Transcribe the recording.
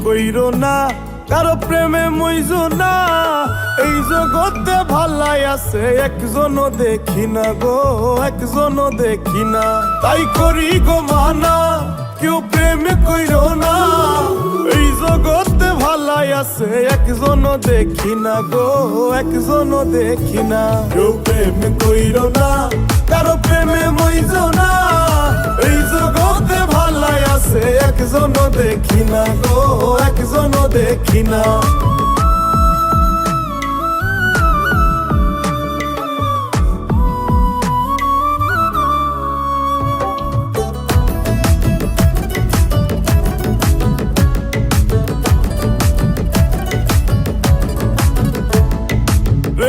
কইরো না, কারো প্রেমে মইজো না। এই জগতে ভালাই আছে একজনও দেখি না গো, একজনও দেখি না। তাই করি গো মানা, কেউ প্রেমে কইরো না। এই জগতে ভালাই আছে একজনও দেখি না গো, একজনও দেখি না। কেউ প্রেম কইরো না, কারো প্রেমে মইজো না। এই জগতে ভালাই আছে একজনও দেখি না গো, একজনও দেখি না।